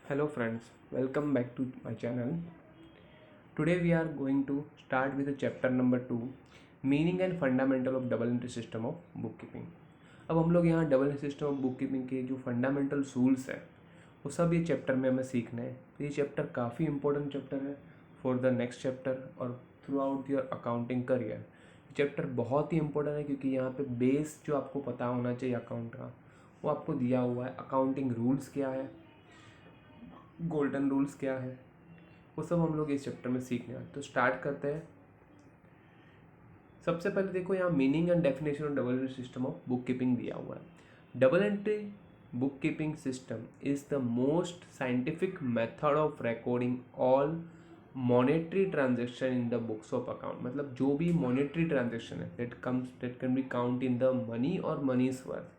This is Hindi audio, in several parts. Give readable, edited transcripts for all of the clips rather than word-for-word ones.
Hello friends, welcome back to my channel. Today we are going to start with the chapter number 2, meaning and fundamental of double entry system of book keeping. अब हम लोग यहाँ double entry system of book keeping के जो फंडामेंटल रूल्स है वो सब ये चैप्टर में हमें सीखना है। तो ये चैप्टर काफ़ी इंपॉर्टेंट चैप्टर है फॉर द नेक्स्ट चैप्टर और through out your accounting career. Chapter बहुत ही इंपॉर्टेंट है क्योंकि यहाँ पे बेस जो आपको पता होना चाहिए अकाउंट का वो आपको दिया हुआ है। अकाउंटिंग रूल्स क्या है, गोल्डन रूल्स क्या है, वो सब हम लोग इस चैप्टर में सीखने हैं। तो स्टार्ट करते हैं। सबसे पहले देखो यहाँ meaning and definition of double entry system of book keeping दिया हुआ है। Double entry book keeping system is the most scientific method of recording all monetary transaction in the books of account. मतलब जो भी मॉनेटरी ट्रांजेक्शन है that can be count in the money और मनीज वर्थ,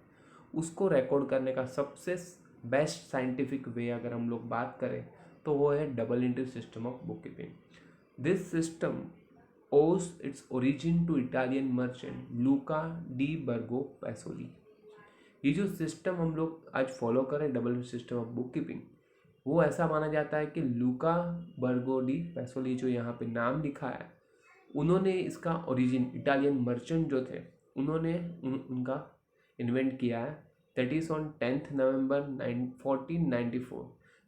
उसको रिकॉर्ड करने का सबसे बेस्ट साइंटिफिक वे अगर हम लोग बात करें तो वो है double entry system of book keeping. This system owes its origin to Italian merchant Luka D Virgo पैसोली। ये जो सिस्टम हम लोग आज फॉलो करें double system of book keeping, वो ऐसा माना जाता है कि लूका बर्गो डी पैसोली जो यहाँ पे नाम लिखा है उन्होंने इसका ओरिजिन इटालियन मर्चेंट जो थे उन्होंने उनका इन्वेंट किया है। That is on 10th November 1494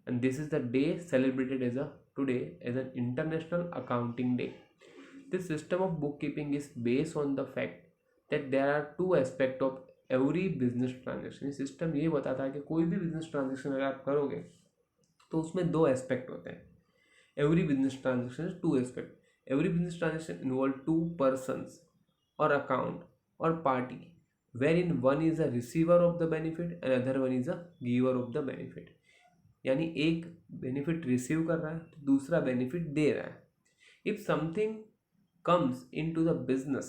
and this is the day celebrated as a today as an international accounting day. This system of bookkeeping is based on the fact that there are two aspects of every business transaction। ये सिस्टम ये बताता है कि कोई भी बिजनेस ट्रांजेक्शन अगर आप करोगे तो उसमें दो एस्पेक्ट होते हैं। Every business transaction to aspect. Every business transaction involve to persons और अकाउंट और party where in one is a receiver of the benefit and other one is a giver of the benefit. यानी एक बेनिफिट रिसीव कर रहा है तो दूसरा बेनिफिट दे रहा है। If something comes into the business,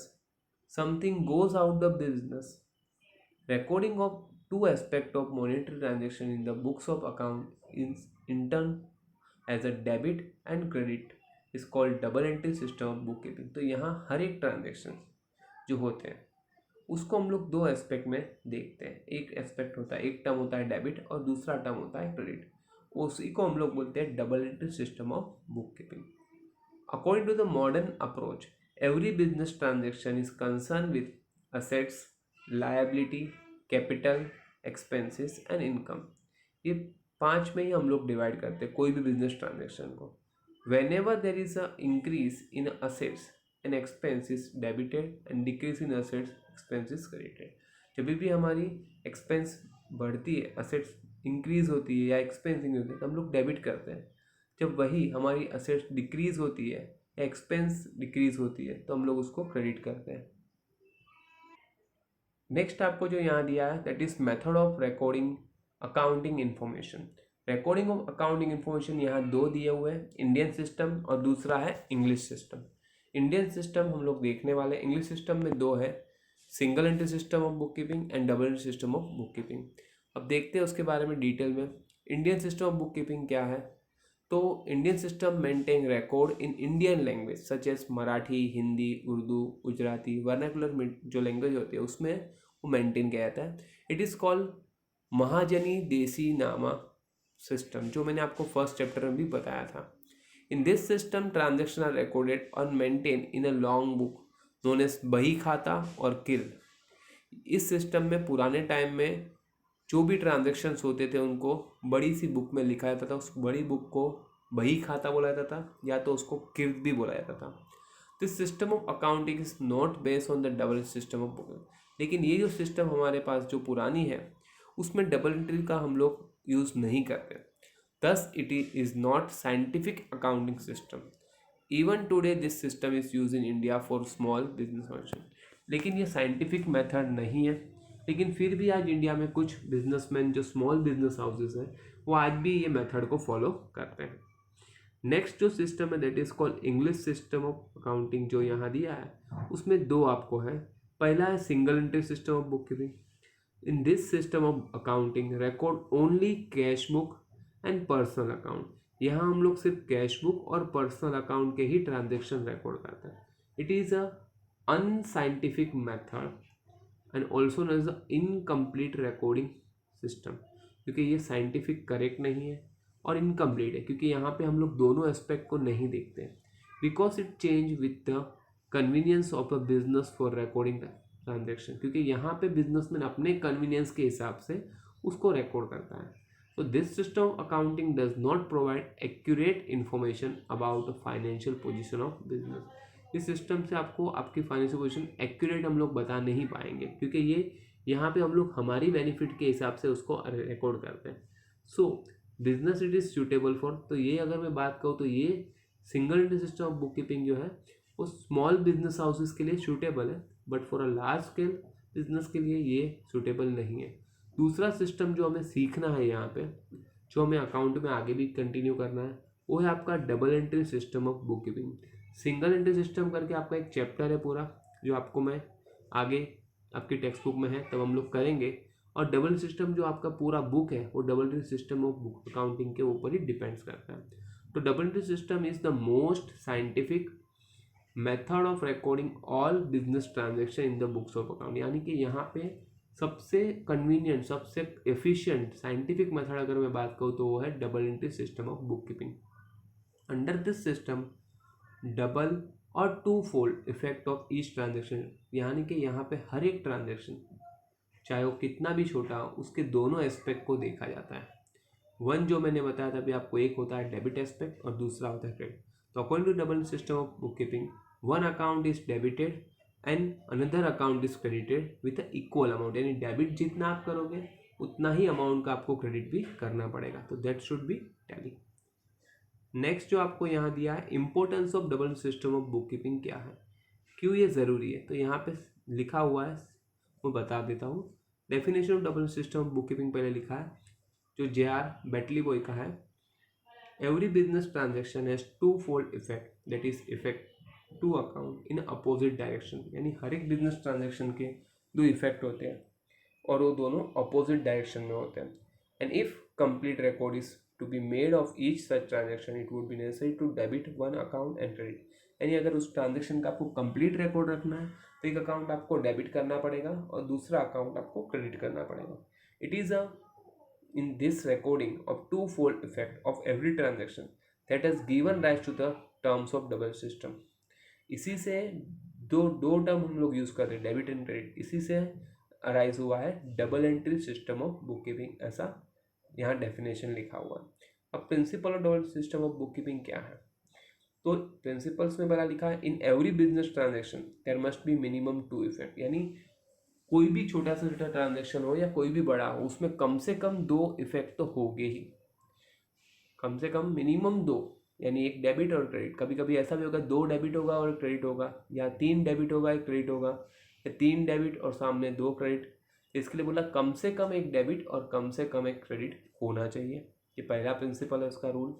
something goes out the business. Recording of two aspects of monetary transaction in the books of account is in turn as a debit and credit is called double entry system of bookkeeping। तो यहाँ हर एक ट्रांजेक्शन जो होते हैं उसको हम लोग दो एस्पेक्ट में देखते हैं। एक एस्पेक्ट होता है, एक टर्म होता है डेबिट और दूसरा टर्म होता है क्रेडिट। उसी को हम लोग बोलते हैं double entry system of book keeping. According to the modern approach, every business transaction is concerned with assets, liability, capital, expenses and income। ये पांच में ही हम लोग डिवाइड करते हैं कोई भी बिजनेस ट्रांजेक्शन को। Whenever there is a increase in assets, an expense is debited and decrease in assets, expense is credited। जब भी हमारी एक्सपेंस बढ़ती है, असेट्स इंक्रीज होती है या एक्सपेंस इंक्रीज होती है तो हम लोग डेबिट करते हैं। जब वही हमारी असेट्स डिक्रीज होती है या एक्सपेंस डिक्रीज होती है तो हम लोग उसको क्रेडिट करते हैं। नेक्स्ट आपको जो यहाँ दिया है that is method of recording accounting information. Recording of accounting information यहाँ दो दिए हुए हैं, इंडियन सिस्टम और दूसरा है इंग्लिश सिस्टम। इंडियन सिस्टम हम लोग देखने वाले, इंग्लिश सिस्टम में दो है, single entry system of book keeping and double entry system of book keeping. अब देखते हैं उसके बारे में डिटेल में। Indian system of book keeping क्या है? तो Indian system maintain record in Indian language such as Marathi, Hindi, Urdu, Gujarati, vernacular जो लैंग्वेज होती है उसमें वो मेंटेन किया जाता है। इट इज़ कॉल्ड महाजनी देसी नामा सिस्टम, जो मैंने आपको फर्स्ट चैप्टर में भी बताया था। In this system transaction are recorded और maintain in a long book known as bahi khata और किल। इस सिस्टम में पुराने टाइम में जो भी ट्रांजेक्शन्स होते थे उनको बड़ी सी बुक में लिखा जाता था। उस बड़ी बुक को बही खाता बोला जाता था या तो उसको किर्त भी बोला जाता था। This system of accounting is not based on the double system of book. लेकिन ये जो सिस्टम हमारे पास जो पुरानी है उसमें डबल एंट्री का हम लोग यूज़ नहीं करते। Thus it is not scientific accounting system. Even today this system is use in India for small business function. लेकिन ये साइंटिफिक मेथड नहीं है, लेकिन फिर भी आज इंडिया में कुछ बिजनेसमैन जो स्मॉल बिजनेस हाउसेस हैं वो आज भी ये मेथड को फॉलो करते हैं। नेक्स्ट जो सिस्टम है that is called English system of accounting, जो यहाँ दिया है उसमें दो आपको है। पहला है single entry system of book keeping. In this system of accounting record only cash book and personal account. यहाँ हम लोग सिर्फ कैश बुक और पर्सनल अकाउंट के ही ट्रांजेक्शन रिकॉर्ड करते हैं। It is a unscientific method and also known as the incomplete recording system, क्योंकि ये साइंटिफिक करेक्ट नहीं है और इनकम्प्लीट है, क्योंकि यहाँ पे हम लोग दोनों एस्पेक्ट को नहीं देखते हैं, because it change with the convenience of a business for recording transaction, क्योंकि यहाँ पे बिजनेसमैन अपने कन्वीनियंस के हिसाब से उसको रिकॉर्ड करता है. So this system of accounting does not provide accurate information about the financial position of business. इस सिस्टम से आपको आपकी फाइनेंशियल पोजीशन एक्यूरेट हम लोग बता नहीं पाएंगे, क्योंकि ये यहाँ पे हम लोग हमारी बेनिफिट के हिसाब से उसको रिकॉर्ड करते हैं. सो business it is suitable for, तो ये अगर मैं बात करूँ तो ये single entry system of book keeping जो है वो स्मॉल बिजनेस हाउसेस के लिए सूटेबल है, but for a large scale business के लिए ये सूटेबल नहीं है. दूसरा सिस्टम जो हमें सीखना है यहाँ पे, जो हमें अकाउंट में आगे भी कंटिन्यू करना है, वो है आपका double entry system of book keeping. Single entry system करके आपका एक चैप्टर है पूरा, जो आपको मैं आगे आपकी टेक्स्ट बुक में है तब हम लोग करेंगे. और डबल सिस्टम जो आपका पूरा बुक है वो double entry system of book accounting के ऊपर ही डिपेंड्स करता है. तो double entry system is the most scientific method of recording all business transaction in the books of account. यानी कि यहाँ पे सबसे कन्वीनियंट, सबसे एफिशिएंट साइंटिफिक मेथड अगर मैं बात करूँ तो वो है double entry system of book keeping. Under this system double और to fold effect of each transaction, यानी कि यहाँ पे हर एक ट्रांजेक्शन चाहे वो कितना भी छोटा हो उसके दोनों एस्पेक्ट को देखा जाता है. वन जो मैंने बताया था अभी आपको, एक होता है डेबिट एस्पेक्ट और दूसरा होता है क्रेडिट. तो according to double system of book keeping, one account is debited and another account is credited with equal amount, यानी डेबिट जितना आप करोगे उतना ही अमाउंट का आपको क्रेडिट भी करना पड़ेगा. तो that should be tally. Next जो आपको यहाँ दिया है, importance of double system of book keeping क्या है, क्यों ये ज़रूरी है, तो यहाँ पे लिखा हुआ है, मैं बता देता हूँ. Definition of double system of book keeping पहले लिखा है, जो जे.आर. बेटली बॉय का है. Every business transaction has two fold effect, that is effect two account in opposite direction. यानी हर एक बिजनेस ट्रांजेक्शन के दो इफेक्ट होते हैं और वो दोनों अपोजिट डायरेक्शन में होते हैं. And if complete record is to be made of each such transaction, it would be necessary to debit one account and credit. यानी अगर उस ट्रांजेक्शन का आपको कंप्लीट रिकॉर्ड रखना है तो एक अकाउंट आपको डेबिट करना पड़ेगा और दूसरा अकाउंट आपको क्रेडिट करना पड़ेगा. It is a in this recording of two-fold effect of every transaction that has given rise to the terms of double system. इसी से दो टर्म हम लोग यूज कर रहे हैं, डेबिट एंड क्रेडिट, इसी से अराइज हुआ है double entry system of book keeping, ऐसा यहाँ डेफिनेशन लिखा हुआ है. अब principle of double system of book keeping क्या है, तो प्रिंसिपल्स में पहला लिखा है, in every business transaction there must be minimum two effect. यानी कोई भी छोटा सा छोटा ट्रांजेक्शन हो या कोई भी बड़ा हो, उसमें कम से कम दो इफेक्ट तो होंगे ही, कम से कम मिनिमम दो. यानी एक डेबिट और क्रेडिट. कभी कभी ऐसा भी होगा दो डेबिट होगा और क्रेडिट होगा, या तीन डेबिट होगा एक क्रेडिट होगा, या तीन डेबिट और सामने दो क्रेडिट. इसके लिए बोला कम से कम एक डेबिट और कम से कम एक क्रेडिट होना चाहिए. ये पहला प्रिंसिपल है उसका rule.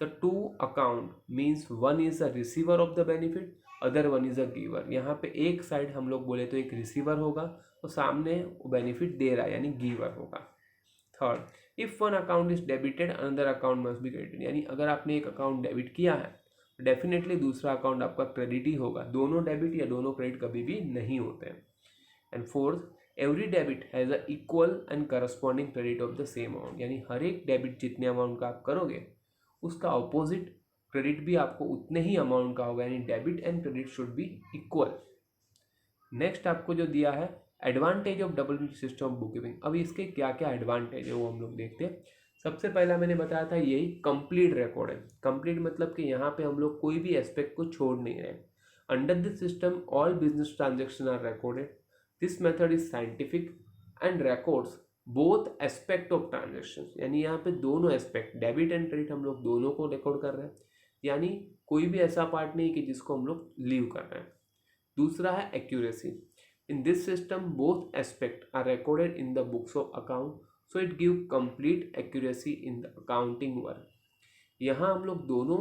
The two account means one is a receiver of the benefit, other one is a giver. यहाँ पे एक साइड हम लोग बोले तो एक रिसीवर होगा और सामने वो बेनिफिट दे रहा है यानी गिवर होगा. Third, if one account is debited another account must be credited. यानी अगर आपने एक अकाउंट डेबिट किया है तो डेफिनेटली दूसरा अकाउंट आपका क्रेडिट ही होगा. दोनों डेबिट या दोनों क्रेडिट कभी भी नहीं होते हैं. And fourth, every debit has a equal and corresponding credit of the same amount. यानी हर एक डेबिट जितने अमाउंट का आप करोगे उसका ऑपोजिट क्रेडिट भी आपको उतने ही अमाउंट का होगा. यानी debit and credit should be equal. Next आपको जो दिया है, advantage of double system of book keeping. अब इसके क्या क्या एडवांटेज है वो हम लोग देखते हैं. सबसे पहला मैंने बताया था यही कंप्लीट रिकॉर्ड है. कंप्लीट मतलब कि यहाँ पे हम लोग कोई भी एस्पेक्ट को छोड़ नहीं रहे. Under this system all business transaction are recorded. This method is scientific and records both aspect of transaction. यानी यहाँ पे दोनों एस्पेक्ट डेबिट एंड क्रेडिट हम लोग दोनों को रिकॉर्ड कर रहे हैं. यानी कोई भी ऐसा पार्ट नहीं कि जिसको हम लोग लीव कर रहे हैं. दूसरा है accuracy. In this system both aspect are recorded in the books of account, so it give complete accuracy in the accounting work. यहाँ हम लोग दोनों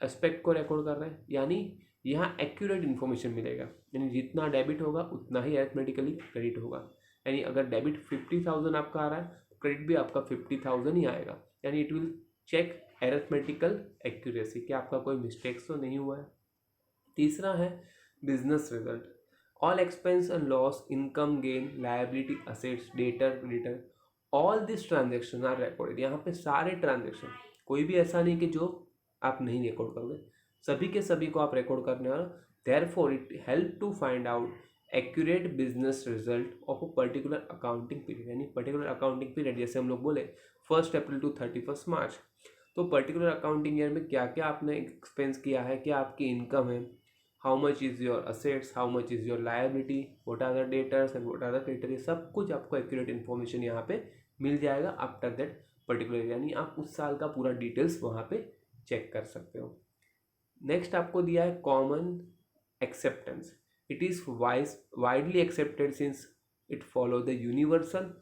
एस्पेक्ट को रिकॉर्ड कर रहे हैं, यानी यहाँ एक्यूरेट इन्फॉर्मेशन मिलेगा. यानी जितना डेबिट होगा उतना ही अरिथमेटिकली क्रेडिट होगा. यानी अगर डेबिट 50,000 आपका आ रहा है तो क्रेडिट भी आपका 50,000 ही आएगा. यानी it will check arithmetical accuracy कि आपका कोई मिस्टेक्स तो नहीं हुआ है. तीसरा है business result. All expense and loss, income gain, liability, assets, debtor, creditor, all this transaction are recorded. यहाँ पे सारे ट्रांजेक्शन, कोई भी ऐसा नहीं कि जो आप नहीं रिकॉर्ड करोगे, सभी के सभी को आप रिकॉर्ड करने वाला। Therefore it help to find out accurate business result of a particular accounting period. यानी पर्टिकुलर अकाउंटिंग पीरियड, जैसे हम लोग बोले 1 अप्रैल टू 31 मार्च, तो पर्टिकुलर अकाउंटिंग ईयर में क्या क्या आपने एक्सपेंस किया है, क्या आपकी इनकम है, how much is your assets, how much is your liability, what are the debtors and what are the creditor, सब कुछ आपको एक्यूरेट इन्फॉर्मेशन यहाँ पे मिल जाएगा आफ्टर दैट पर्टिकुलर। यानी आप उस साल का पूरा डिटेल्स वहाँ पे चेक कर सकते हो। नेक्स्ट आपको दिया है common acceptance. It is widely accepted since it follow the universal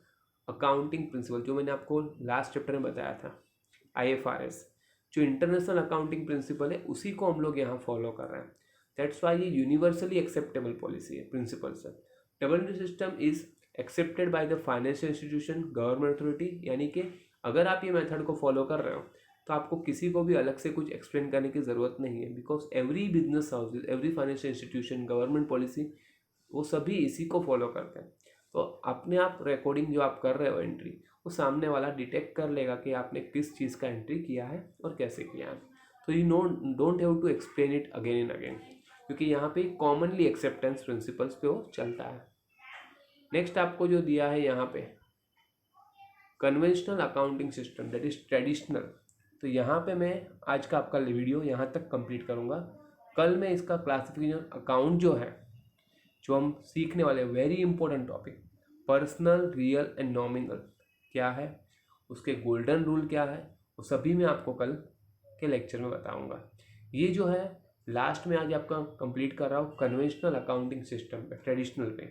accounting principle, जो मैंने आपको लास्ट चैप्टर में बताया था, IFRS। जो इंटरनेशनल अकाउंटिंग प्रिंसिपल है उसी को हम लोग यहाँ फॉलो कर रहे हैं। दैट्स वाई ये यूनिवर्सली एक्सेप्टेबल पॉलिसी है, प्रिंसिपल्स है। Double system is accepted by the financial institution, government authority. यानी कि अगर आप ये मेथड को फॉलो कर रहे हो तो आपको किसी को भी अलग से कुछ एक्सप्लेन करने की ज़रूरत नहीं है, because every business houses, every financial institution, government policy, वो सभी इसी को फॉलो करते हैं। तो अपने आप रिकॉर्डिंग जो आप कर रहे हो एंट्री, वो सामने वाला डिटेक्ट कर लेगा कि आपने किस चीज़ का एंट्री किया है और कैसे किया है। तो you know don't have to explain it again and again, क्योंकि यहाँ पे कॉमनली एक्सेप्टेंस प्रिंसिपल्स पे वो चलता है। नेक्स्ट आपको जो दिया है यहाँ पे conventional accounting system, that is traditional. तो यहाँ पे मैं आज का आपका वीडियो यहाँ तक कंप्लीट करूँगा। कल मैं इसका क्लासिफिकेशन अकाउंट जो है, जो हम सीखने वाले, very important topic, personal, real and nominal क्या है, उसके गोल्डन रूल क्या है, वो सभी मैं आपको कल के लेक्चर में बताऊंगा। ये जो है लास्ट में आज आपका कंप्लीट कर रहा हूँ कन्वेंशनल अकाउंटिंग सिस्टम पे, ट्रेडिशनल पे।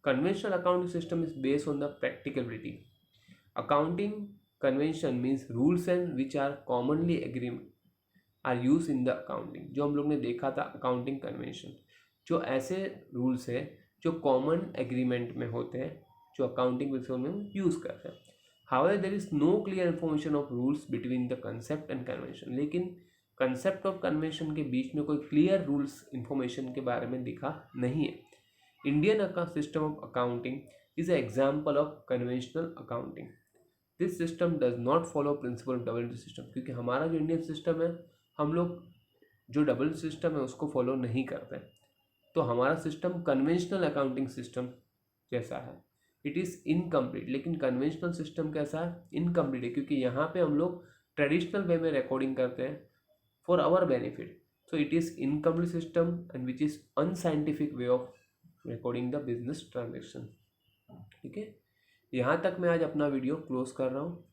Conventional accounting system is based on the practicability. Accounting convention means rules and which are commonly agreed are use in the accounting. जो हम लोग ने देखा था अकाउंटिंग कन्वेंशन, जो ऐसे रूल्स हैं जो कॉमन एग्रीमेंट में होते हैं, जो अकाउंटिंग प्रिंसिपल में यूज़ करते हैं। However there is no clear information of rules between the concept and convention. लेकिन कंसेप्ट और कन्वेंशन के बीच में कोई क्लियर रूल्स इन्फॉर्मेशन के बारे में दिखा नहीं है। Indian system of accounting is a example of conventional accounting. This system does not follow principal of double system, क्योंकि हमारा जो इंडियन सिस्टम है, हम लोग जो डबल सिस्टम है उसको फॉलो नहीं करते। तो हमारा सिस्टम कन्वेंशनल अकाउंटिंग सिस्टम जैसा है, इट इज़ इनकम्प्लीट। लेकिन कन्वेंशनल सिस्टम कैसा है, इनकम्प्लीट है, क्योंकि यहाँ पे हम लोग ट्रेडिशनल वे में रिकॉर्डिंग करते हैं for our benefit. So it is incomplete system and which is unscientific way of recording the business transaction. ठीक है, यहाँ तक मैं आज अपना वीडियो क्लोज कर रहा हूँ।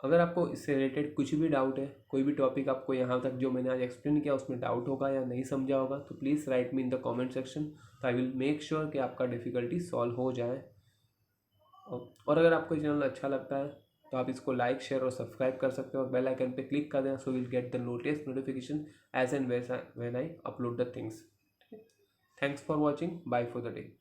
अगर आपको इससे रिलेटेड कुछ भी डाउट है, कोई भी टॉपिक आपको यहाँ तक जो मैंने आज एक्सप्लेन किया उसमें डाउट होगा या नहीं समझा होगा, तो please write me in the comment section. तो आई विल मेक श्योर कि आपका डिफ़िकल्टी सॉल्व हो जाए। और अगर आपको चैनल अच्छा लगता है तो आप इसको लाइक, शेयर और सब्सक्राइब कर सकते हो और बेल आइकन पे क्लिक कर देना, so will get the latest notification as and when I upload the things. Thanks for watching, bye for the day.